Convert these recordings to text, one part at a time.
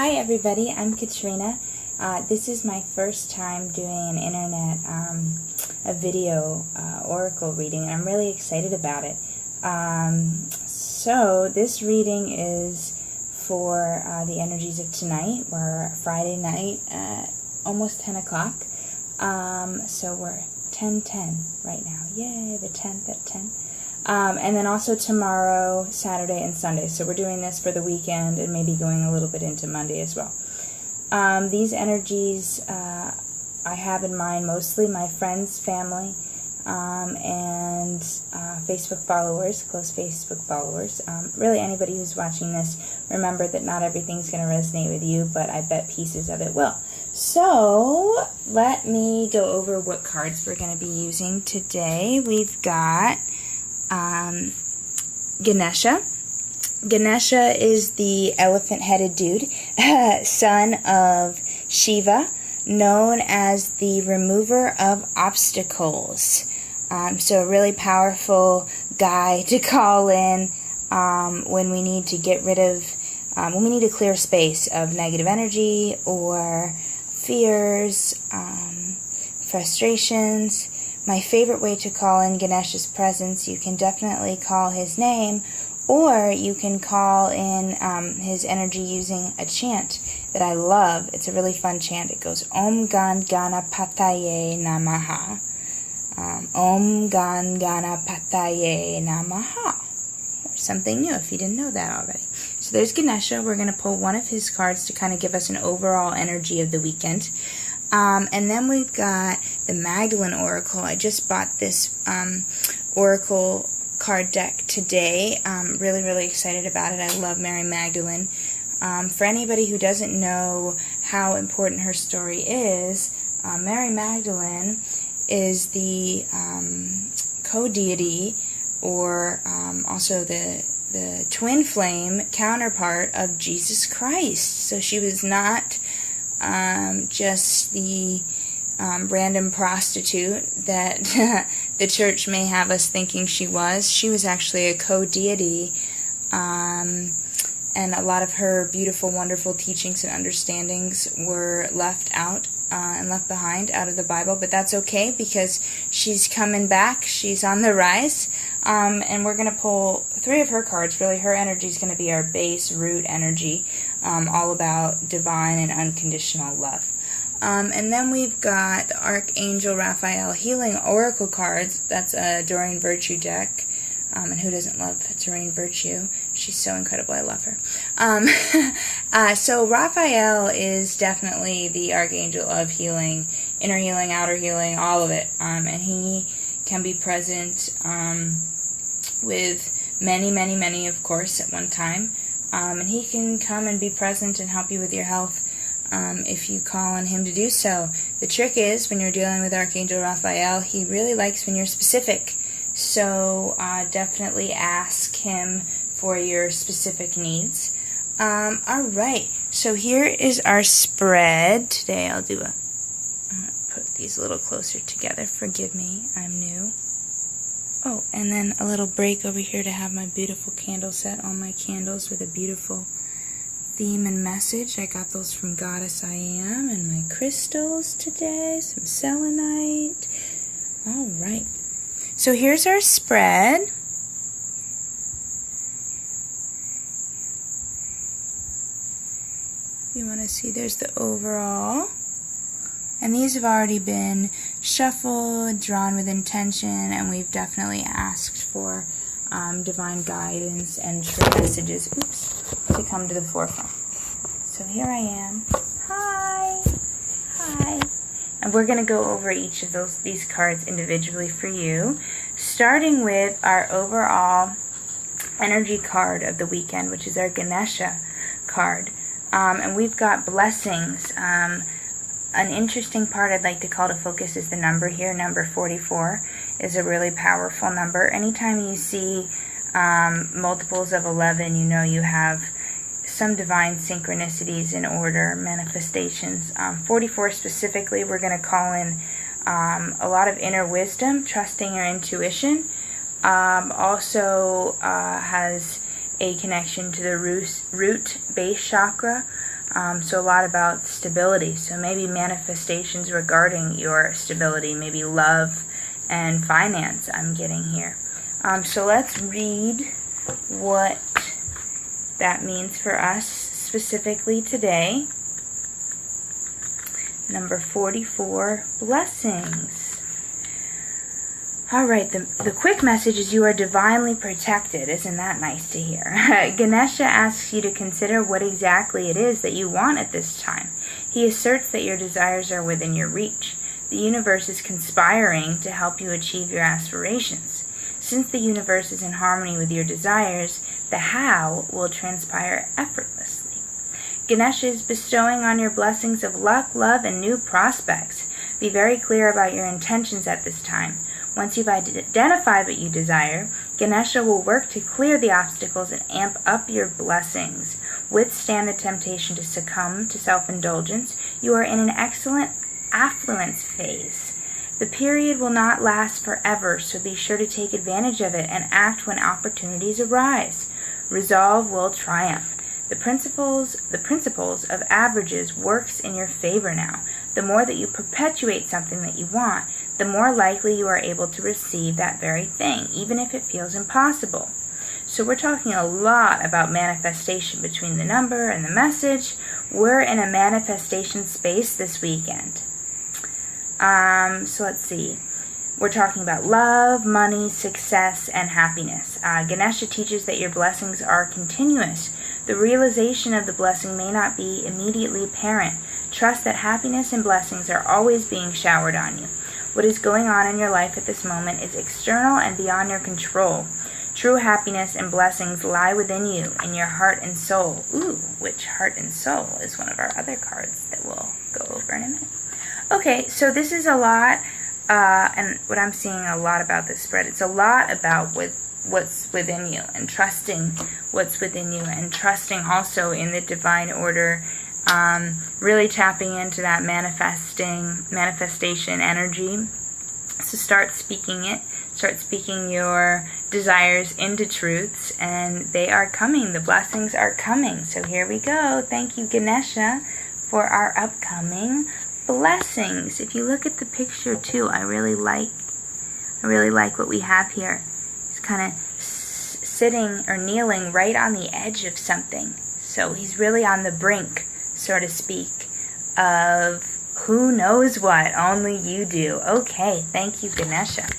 Hi everybody, I'm Katrina. This is my first time doing an internet, a video oracle reading, and I'm really excited about it. So this reading is for the energies of tonight. We're Friday night at almost 10 o'clock. So we're 10:10 right now. Yay, the 10th at 10. And then also tomorrow, Saturday, and Sunday. So we're doing this for the weekend and maybe going a little bit into Monday as well. These energies I have in mind mostly my friends, family, and Facebook followers, close Facebook followers. Really anybody who's watching this, remember that not everything's going to resonate with you, but I bet pieces of it will. So let me go over what cards we're going to be using today. We've got Ganesha. Ganesha is the elephant-headed dude, son of Shiva, known as the remover of obstacles. So a really powerful guy to call in when we need to get rid of, when we need to clear space of negative energy or fears, frustrations. My favorite way to call in Ganesha's presence, you can definitely call his name, or you can call in his energy using a chant that I love. It's a really fun chant. It goes, Om Gan Ganapataye Namaha. Om Gan Ganapataye Namaha. Or something new if you didn't know that already. So there's Ganesha. We're going to pull one of his cards to kind of give us an overall energy of the weekend. And then we've got the Magdalene Oracle. I just bought this Oracle card deck today. Really, really excited about it. I love Mary Magdalene. For anybody who doesn't know how important her story is, Mary Magdalene is the co-deity, or also the twin flame counterpart of Jesus Christ. So she was not just the random prostitute that the church may have us thinking she was. She was actually a co-deity, and a lot of her beautiful, wonderful teachings and understandings were left out and left behind out of the Bible, but that's okay because she's coming back. She's on the rise, and we're going to pull three of her cards. Really, her energy is going to be our base root energy, all about divine and unconditional love. And then we've got the Archangel Raphael Healing Oracle cards. That's a Doreen Virtue deck. And who doesn't love Doreen Virtue? She's so incredible. I love her. So Raphael is definitely the Archangel of healing, inner healing, outer healing, all of it. And he can be present with many, of course, at one time. And he can come and be present and help you with your health if you call on him to do so. The trick is, when you're dealing with Archangel Raphael, he really likes when you're specific. So definitely ask him for your specific needs. Alright, so here is our spread. Today I'm going to put these a little closer together. Forgive me, I'm new. Oh, and then a little break over here to have my beautiful candle set, all my candles with a beautiful theme and message. I got those from Goddess I Am, and my crystals today, some selenite. Alright, so here's our spread. You want to see, there's the overall. And these have already been shuffled, drawn with intention, and we've definitely asked for divine guidance and true messages, to come to the forefront. So here I am. Hi! Hi! And we're going to go over each of these cards individually for you, starting with our overall energy card of the weekend, which is our Ganesha card. And we've got blessings. An interesting part I'd like to call to focus is the number here. Number 44 is a really powerful number. Anytime you see multiples of 11, you know you have some divine synchronicities in order, manifestations. 44 specifically, we're going to call in a lot of inner wisdom, trusting your intuition. Also has a connection to the root base chakra, So a lot about stability. So maybe manifestations regarding your stability, maybe love and finance I'm getting here. So let's read what that means for us specifically today. Number 44, blessings. All right, the quick message is you are divinely protected. Isn't that nice to hear? Ganesha asks you to consider what exactly it is that you want at this time. He asserts that your desires are within your reach. The universe is conspiring to help you achieve your aspirations. Since the universe is in harmony with your desires, the how will transpire effortlessly. Ganesha is bestowing on your blessings of luck, love, and new prospects. Be very clear about your intentions at this time. Once you've identified what you desire, Ganesha will work to clear the obstacles and amp up your blessings. Withstand the temptation to succumb to self-indulgence. You are in an excellent affluence phase. The period will not last forever, so be sure to take advantage of it and act when opportunities arise. Resolve will triumph. The principles of averages works in your favor now. The more that you perpetuate something that you want, the more likely you are able to receive that very thing, even if it feels impossible. So we're talking a lot about manifestation between the number and the message. We're in a manifestation space this weekend. So let's see. We're talking about love, money, success, and happiness. Ganesha teaches that your blessings are continuous. The realization of the blessing may not be immediately apparent. Trust that happiness and blessings are always being showered on you. What is going on in your life at this moment is external and beyond your control. True happiness and blessings lie within you, in your heart and soul. Ooh, which heart and soul is one of our other cards that we'll go over in a minute. Okay, so this is a lot, and what I'm seeing a lot about this spread, it's a lot about what's within you and trusting what's within you and trusting also in the divine order, really tapping into that manifestation energy. So start speaking it. Start speaking your desires into truths, and they are coming. The blessings are coming. So here we go. Thank you, Ganesha, for our upcoming blessings. If you look at the picture too, I really like what we have here. He's kind of sitting or kneeling right on the edge of something. So he's really on the brink, so to speak, of who knows what. Only you do. Okay, thank you, Ganesha.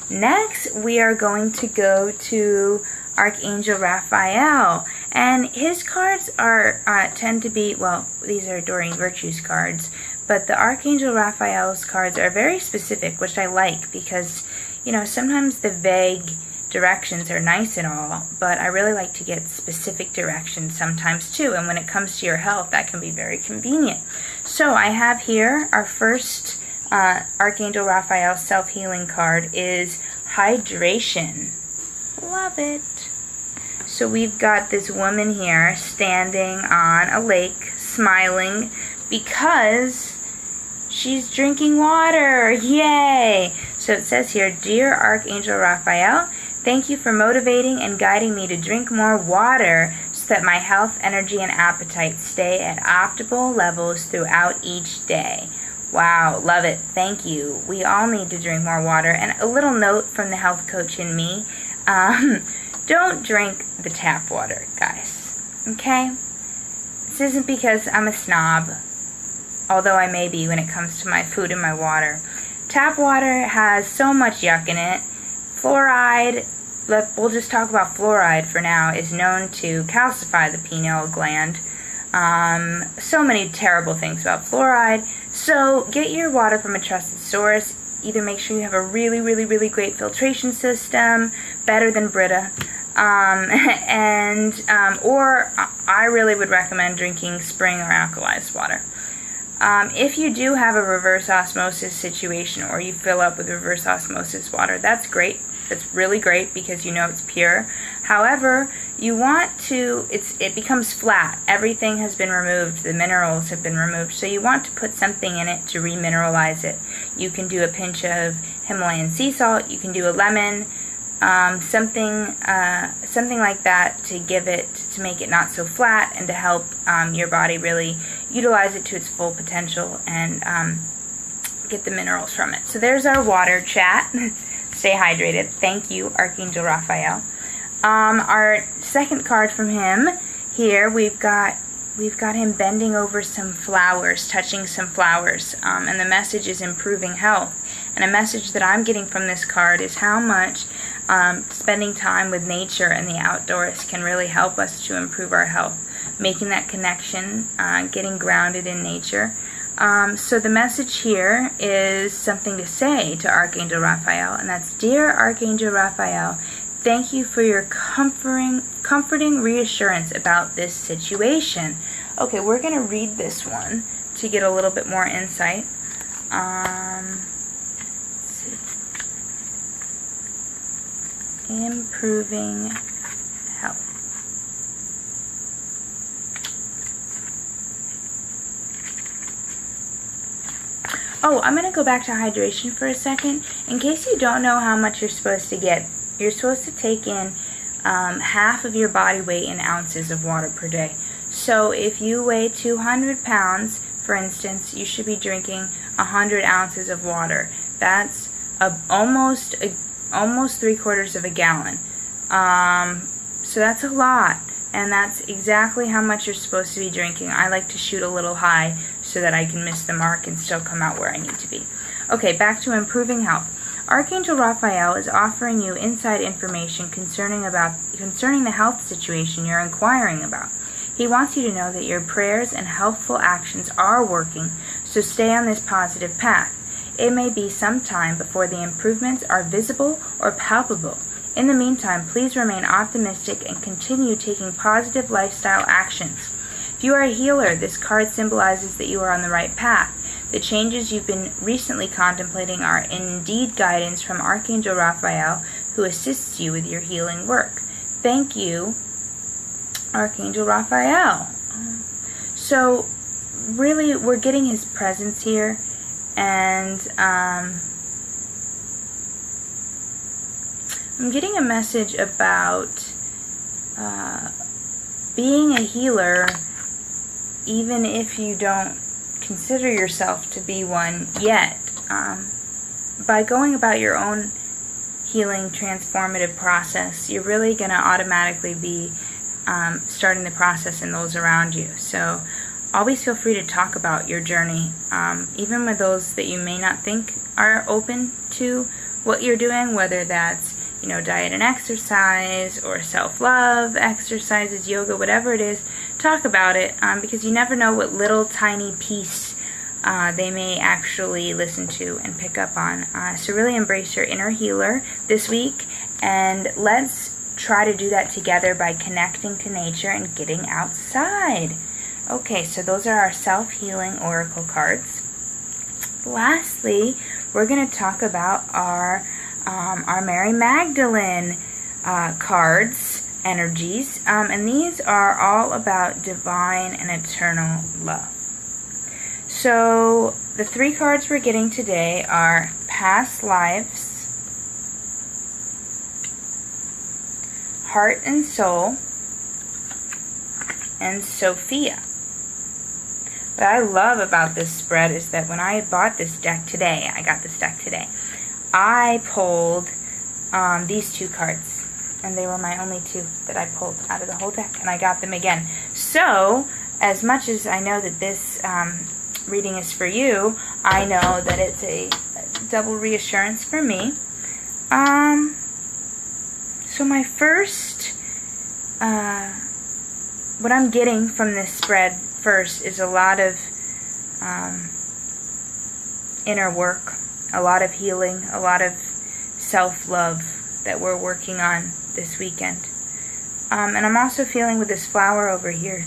Next, we are going to go to Archangel Raphael, and his cards are tend to be, well, these are Doreen Virtue's cards, but the Archangel Raphael's cards are very specific, which I like because, you know, sometimes the vague directions are nice and all, but I really like to get specific directions sometimes too, and when it comes to your health, that can be very convenient. So I have here our first Archangel Raphael self-healing card is hydration. Love it. So we've got this woman here standing on a lake, smiling because she's drinking water. Yay! So it says here, Dear Archangel Raphael, thank you for motivating and guiding me to drink more water so that my health, energy, and appetite stay at optimal levels throughout each day. Wow, love it. Thank you. We all need to drink more water. And a little note from the health coach in me, don't drink the tap water, guys. Okay? This isn't because I'm a snob, although I may be when it comes to my food and my water. Tap water has so much yuck in it. Fluoride, we'll just talk about fluoride for now, is known to calcify the pineal gland. So many terrible things about fluoride. So get your water from a trusted source. Either make sure you have a really, really, really great filtration system, better than Brita, or I really would recommend drinking spring or alkalized water. If you do have a reverse osmosis situation, or you fill up with reverse osmosis water, that's great. That's really great because you know it's pure. However, you want to, it becomes flat. Everything has been removed. The minerals have been removed. So you want to put something in it to remineralize it. You can do a pinch of Himalayan sea salt. You can do a lemon. something like that to make it not so flat, and to help your body really utilize it to its full potential and get the minerals from it. So there's our water chat. Stay hydrated. Thank you, Archangel Raphael. Our second card from him here, we've got him bending over some flowers, touching some flowers, and the message is improving health. And a message that I'm getting from this card is how much spending time with nature and the outdoors can really help us to improve our health. Making that connection, getting grounded in nature. So the message here is something to say to Archangel Raphael, and that's, Dear Archangel Raphael, thank you for your comforting reassurance about this situation. Okay, we're going to read this one to get a little bit more insight. Let's see. Improving health. Oh, I'm going to go back to hydration for a second. In case you don't know how much you're supposed to get, you're supposed to take in half of your body weight in ounces of water per day. So if you weigh 200 pounds, for instance, you should be drinking 100 ounces of water. That's almost 3/4 of a gallon. So that's a lot. And that's exactly how much you're supposed to be drinking. I like to shoot a little high so that I can miss the mark and still come out where I need to be. Okay, back to improving health. Archangel Raphael is offering you inside information concerning the health situation you're inquiring about. He wants you to know that your prayers and healthful actions are working, so stay on this positive path. It may be some time before the improvements are visible or palpable. In the meantime, please remain optimistic and continue taking positive lifestyle actions. If you are a healer, this card symbolizes that you are on the right path. The changes you've been recently contemplating are indeed guidance from Archangel Raphael, who assists you with your healing work. Thank you, Archangel Raphael. So, really, we're getting his presence here, and I'm getting a message about being a healer, even if you don't consider yourself to be one yet. By going about your own healing transformative process, you're really going to automatically be starting the process in those around you. So always feel free to talk about your journey, even with those that you may not think are open to what you're doing, whether that's diet and exercise, or self-love exercises, yoga, whatever it is. Talk about it, because you never know what little tiny piece they may actually listen to and pick up on. So really embrace your inner healer this week, and let's try to do that together by connecting to nature and getting outside. Okay, so those are our self-healing oracle cards. Lastly, we're going to talk about our Mary Magdalene cards, energies, and these are all about divine and eternal love. So the 3 cards we're getting today are Past Lives, Heart and Soul, and Sophia. What I love about this spread is that when I bought this deck today, I pulled these 2 cards, and they were my only 2 that I pulled out of the whole deck, and I got them again. So, as much as I know that this reading is for you, I know that it's a double reassurance for me. So my first, what I'm getting from this spread first is a lot of inner work, a lot of healing, a lot of self-love that we're working on this weekend. And I'm also feeling with this flower over here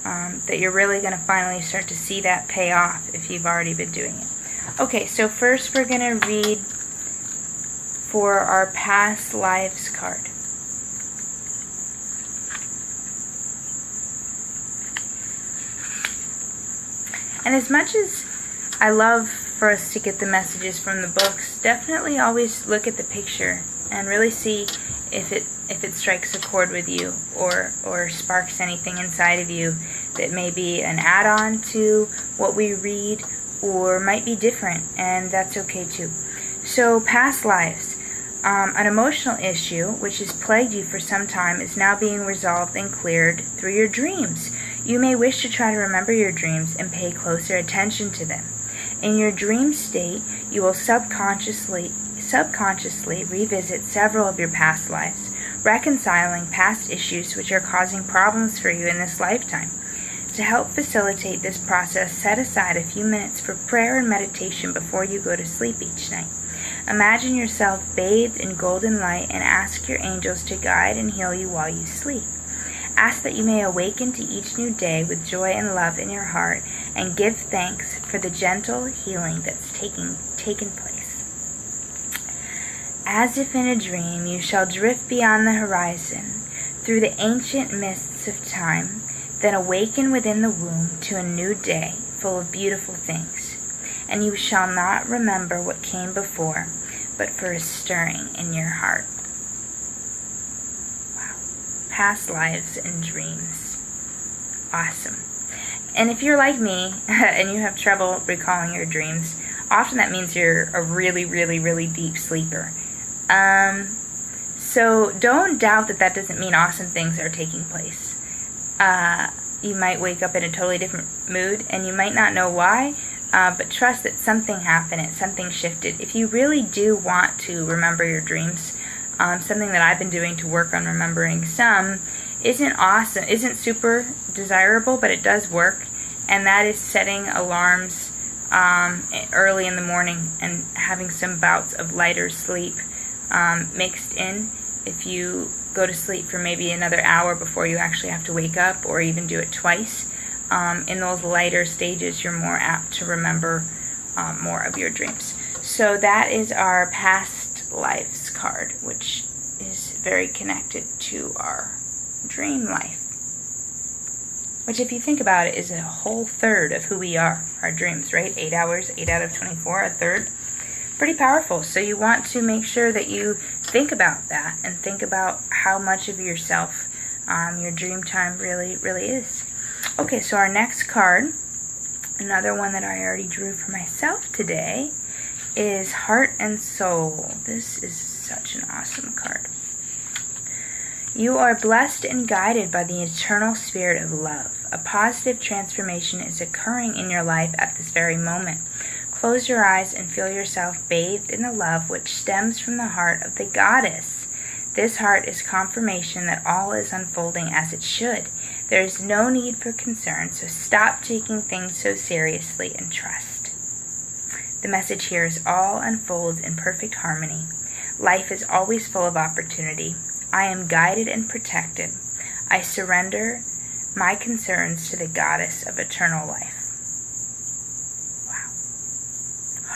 that you're really going to finally start to see that pay off if you've already been doing it. Okay, so first we're going to read for our Past Lives card. And as much as I love for us to get the messages from the books, definitely always look at the picture and really see if it strikes a chord with you, or sparks anything inside of you that may be an add-on to what we read, or might be different, and that's okay too. So, past lives. An emotional issue which has plagued you for some time is now being resolved and cleared through your dreams. You may wish to try to remember your dreams and pay closer attention to them. In your dream state, you will subconsciously revisit several of your past lives, reconciling past issues which are causing problems for you in this lifetime. To help facilitate this process, set aside a few minutes for prayer and meditation before you go to sleep each night. Imagine yourself bathed in golden light and ask your angels to guide and heal you while you sleep. Ask that you may awaken to each new day with joy and love in your heart, and give thanks for the gentle healing that's taken place. As if in a dream, you shall drift beyond the horizon, through the ancient mists of time, then awaken within the womb to a new day full of beautiful things. And you shall not remember what came before, but for a stirring in your heart. Wow. Past lives and dreams. Awesome. And if you're like me, and you have trouble recalling your dreams, often that means you're a really, really, really deep sleeper. So don't doubt that doesn't mean awesome things are taking place. You might wake up in a totally different mood, and you might not know why, but trust that something happened, something shifted. If you really do want to remember your dreams, something that I've been doing to work on remembering some isn't super desirable, but it does work, and that is setting alarms early in the morning and having some bouts of lighter sleep mixed in. If you go to sleep for maybe another hour before you actually have to wake up, or even do it twice, in those lighter stages, you're more apt to remember more of your dreams. So that is our past lives card, which is very connected to our dream life. Which, if you think about it, is a whole third of who we are, our dreams, right? 8 hours, 8 out of 24, a third. Pretty powerful. So you want to make sure that you think about that, and think about how much of yourself your dream time really, really is. Okay, so our next card, another one that I already drew for myself today, is Heart and Soul. This is such an awesome card. You are blessed and guided by the eternal spirit of love. A positive transformation is occurring in your life at this very moment. Close your eyes and feel yourself bathed in the love which stems from the heart of the goddess. This heart is confirmation that all is unfolding as it should. There is no need for concern, so stop taking things so seriously and trust. The message here is all unfolds in perfect harmony. Life is always full of opportunity. I am guided and protected. I surrender my concerns to the goddess of eternal life. Wow.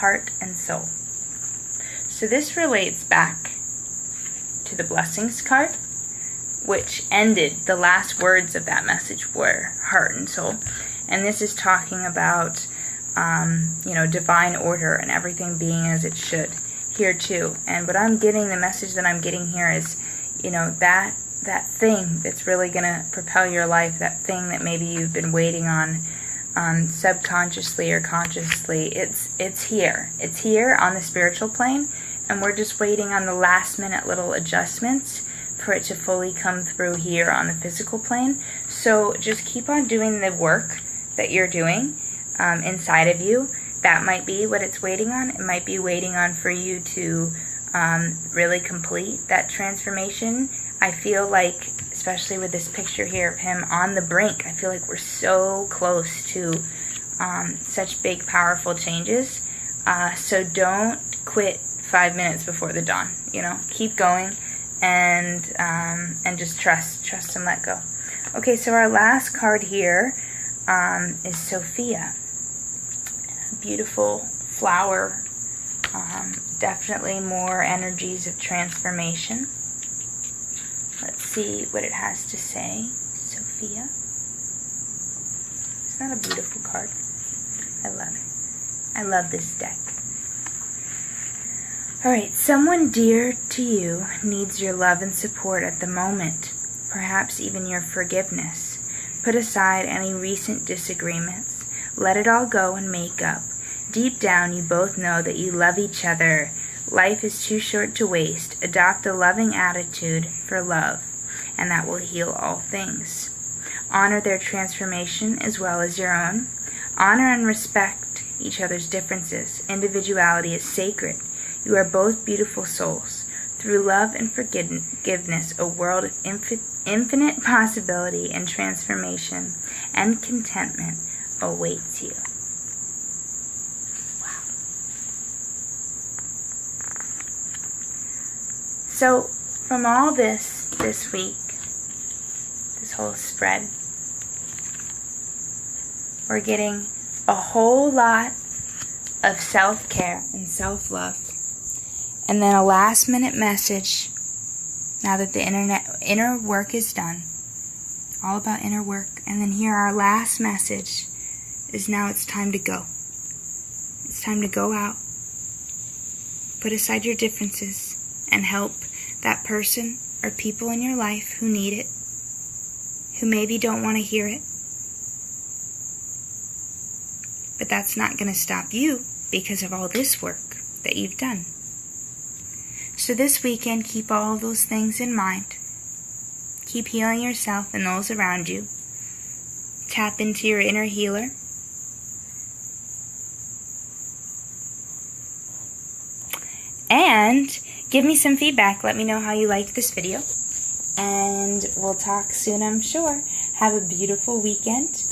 Heart and soul. So this relates back to the blessings card, which ended, the last words of that message were heart and soul. And this is talking about, divine order and everything being as it should here too. And what I'm getting, the message that I'm getting here is, that thing that's really going to propel your life, that thing that maybe you've been waiting on subconsciously or consciously, it's here. It's here on the spiritual plane, and we're just waiting on the last minute little adjustments for it to fully come through here on the physical plane. So just keep on doing the work that you're doing inside of you. That might be what it's waiting on. It might be waiting on for you to really complete that transformation. I feel like, especially with this picture here of him on the brink, I feel like we're so close to such big, powerful changes. So don't quit 5 minutes before the dawn. Keep going, and just trust and let go. Okay, so our last card here is Sophia. Beautiful flower. Definitely more energies of transformation. Let's see what it has to say. Sophia. Isn't that a beautiful card? I love it. I love this deck. Alright, someone dear to you needs your love and support at the moment, perhaps even your forgiveness. Put aside any recent disagreements. Let it all go and make up. Deep down, you both know that you love each other. Life is too short to waste. Adopt a loving attitude for love, and that will heal all things. Honor their transformation as well as your own. Honor and respect each other's differences. Individuality is sacred. You are both beautiful souls. Through love and forgiveness, a world of infinite possibility and transformation and contentment awaits you. Wow. So, from all this week, this whole spread, we're getting a whole lot of self-care and self-love. And then a last-minute message, now that the inner work is done. All about inner work. And then here our last message is now it's time to go. It's time to go out. Put aside your differences and help that person or people in your life who need it, who maybe don't want to hear it. But that's not going to stop you because of all this work that you've done. So this weekend, keep all those things in mind. Keep healing yourself and those around you. Tap into your inner healer. And give me some feedback. Let me know how you liked this video. And we'll talk soon, I'm sure. Have a beautiful weekend.